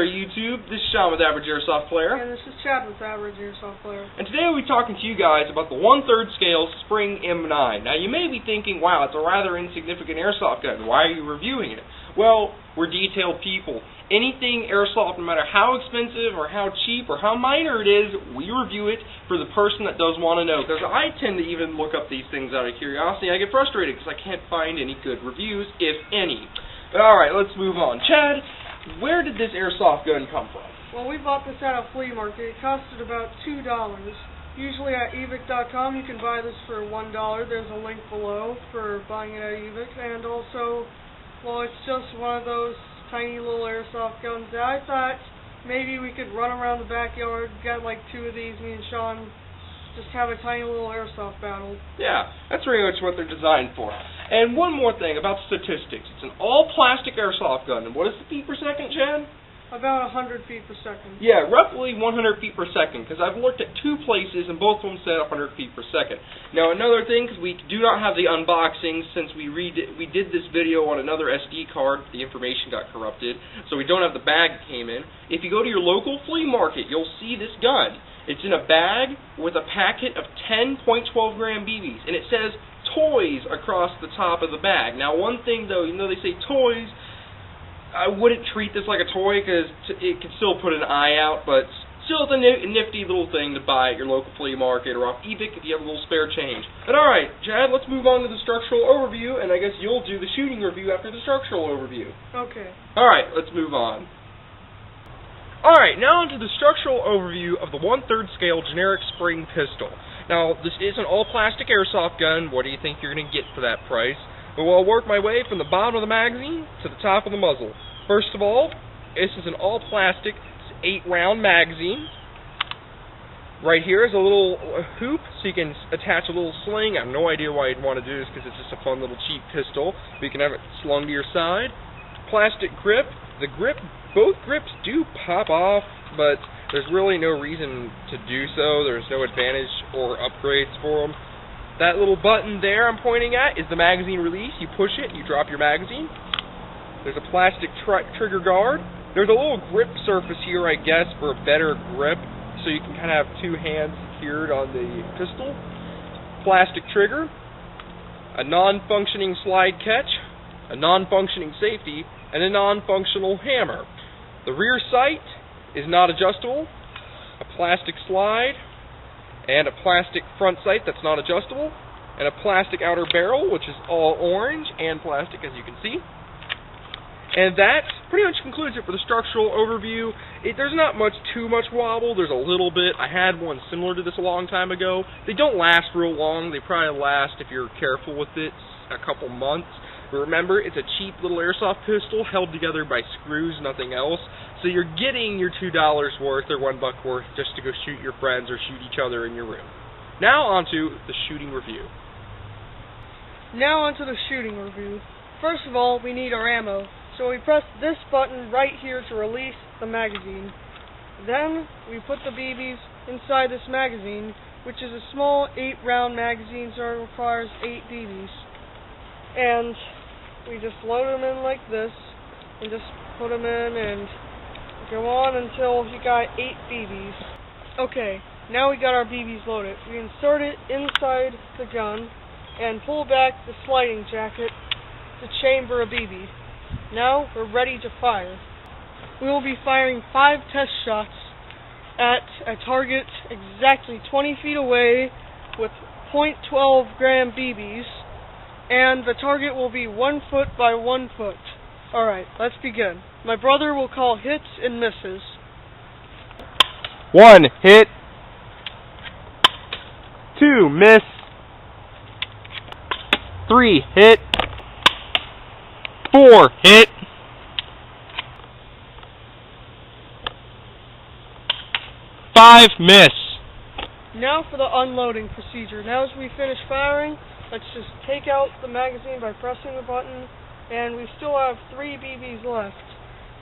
there, YouTube. This is Sean with Average Airsoft Player. And this is Chad with Average Airsoft Player. And today we'll be talking to you guys about the 1/3 scale Spring M9. Now you may be thinking, wow, it's a rather insignificant airsoft gun. Why are you reviewing it? Well, we're detailed people. Anything airsoft, no matter how expensive or how cheap or how minor it is, we review it for the person that does want to know. Because I tend to even look up these things out of curiosity. I get frustrated because I can't find any good reviews, if any. But alright, let's move on. Chad, where did this airsoft gun come from? Well, we bought this at a flea market. It costed about $2. Usually at evic.com you can buy this for $1. There's a link below for buying it at evic. And also, well, it's just one of those tiny little airsoft guns that I thought maybe we could run around the backyard, get like 2 of these, me and Sean, just have a tiny little airsoft battle. Yeah, that's pretty much what they're designed for. And one more thing about statistics. It's an all-plastic airsoft gun. And what is the feet per second, Chad? About 100 feet per second. Yeah, roughly 100 feet per second, because I've looked at 2 places and both of them said 100 feet per second. Now another thing, because we do not have the unboxing since we did this video on another SD card, the information got corrupted, so we don't have the bag that came in. If you go to your local flea market, you'll see this gun. It's in a bag with a packet of 10.12 gram BBs, and it says toys across the top of the bag. Now one thing though, even though they say toys, I wouldn't treat this like a toy because it can still put an eye out, but still it's a nifty little thing to buy at your local flea market or off eBay if you have a little spare change. But alright, Chad, let's move on to the structural overview, and I guess you'll do the shooting review after the structural overview. Okay. Alright, let's move on. Alright, now onto the structural overview of the 1/3 scale generic spring pistol. Now, this is an all-plastic airsoft gun. What do you think you're going to get for that price? Well, I'll work my way from the bottom of the magazine to the top of the muzzle. First of all, this is an all-plastic 8-round magazine. Right here is a little hoop, so you can attach a little sling. I have no idea why you'd want to do this because it's just a fun little cheap pistol. But you can have it slung to your side. Plastic grip. The grip, both grips do pop off, but there's really no reason to do so. There's no advantage or upgrades for them. That little button there I'm pointing at is the magazine release. You push it, you drop your magazine. There's a plastic trigger guard. There's a little grip surface here, I guess, for a better grip, so you can kind of have 2 hands secured on the pistol. Plastic trigger, a non-functioning slide catch, a non-functioning safety, and a non-functional hammer. The rear sight is not adjustable, a plastic slide, and a plastic front sight that's not adjustable, and a plastic outer barrel, which is all orange and plastic, as you can see. And that pretty much concludes it for the structural overview. There's not too much wobble. There's a little bit. I had one similar to this a long time ago. They don't last real long. They probably last, if you're careful with it, a couple months. But remember, it's a cheap little airsoft pistol held together by screws, nothing else. So you're getting your $2 worth or $1 worth just to go shoot your friends or shoot each other in your room. Now onto the shooting review. Now onto the shooting review. First of all, we need our ammo. So we press this button right here to release the magazine. Then we put the BBs inside this magazine, which is a small 8-round magazine, so it requires 8 BBs. And we just load them in like this, and just put them in and go on until you got 8 BBs. Okay, now we got our BBs loaded. We insert it inside the gun and pull back the sliding jacket to chamber a BB. Now we're ready to fire. We will be firing 5 test shots at a target exactly 20 feet away with .12 gram BBs, and the target will be 1 foot by 1 foot. Alright, let's begin. My brother will call hits and misses. 1 hit. 2 miss. 3 hit. 4 hit. 5 miss. Now for the unloading procedure. Now as we finish firing, let's just take out the magazine by pressing the button, and we still have 3 BBs left.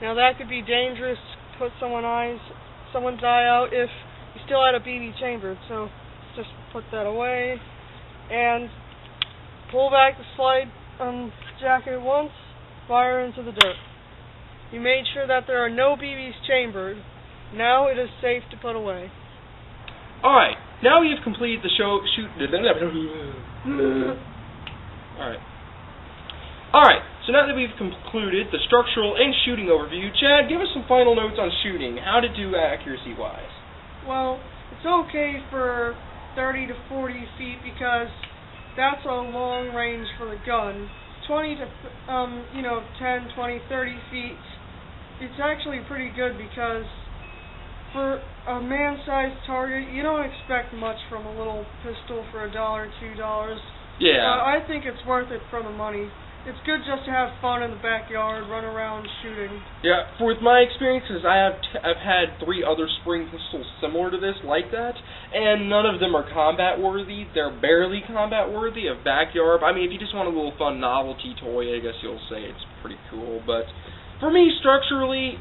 Now that could be dangerous, put someone's eye out if you still had a BB chambered, so just put that away, and pull back the slide jacket once, fire into the dirt. You made sure that there are no BBs chambered. Now it is safe to put away. Alright, now you've completed the Alright, so now that we've concluded the structural and shooting overview, Chad, give us some final notes on shooting. How to do accuracy-wise. Well, it's okay for 30 to 40 feet because that's a long range for the gun. 20 to 10, 20, 30 feet, it's actually pretty good because for a man-sized target, you don't expect much from a little pistol for $1, $2. Yeah. I think it's worth it for the money. It's good just to have fun in the backyard, run around shooting. Yeah, with my experiences, I've had 3 other spring pistols similar to this, like that, and none of them are combat worthy. They're barely combat worthy of backyard. I mean, if you just want a little fun novelty toy, I guess you'll say it's pretty cool. But for me, structurally,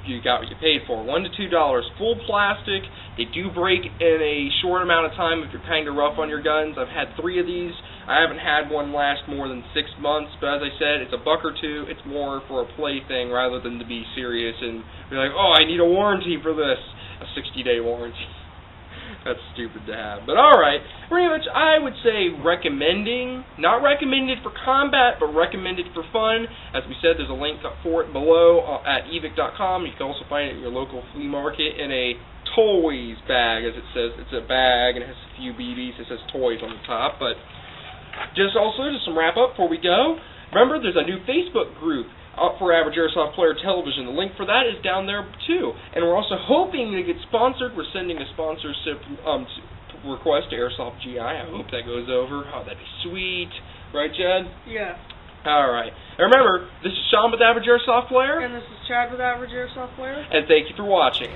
you got what you paid for. $1 to $2, full plastic. They do break in a short amount of time if you're kind of rough on your guns. I've had 3 of these. I haven't had one last more than 6 months, but as I said, it's $1 or $2. It's more for a play thing rather than to be serious and be like, oh, I need a warranty for this. A 60-day warranty. That's stupid to have. But alright, pretty much I would say recommending, not recommended for combat, but recommended for fun. As we said, there's a link for it below at evic.com. You can also find it at your local flea market in a toys bag, as it says. It's a bag and it has a few BBs. It says toys on the top. But just some wrap up before we go. Remember, there's a new Facebook group up for Average Airsoft Player Television. The link for that is down there too. And we're also hoping to get sponsored. We're sending a sponsorship request to Airsoft GI. I hope that goes over. Oh, that'd be sweet. Right, Chad? Yeah. Alright. And remember, this is Sean with Average Airsoft Player. And this is Chad with Average Airsoft Player. And thank you for watching.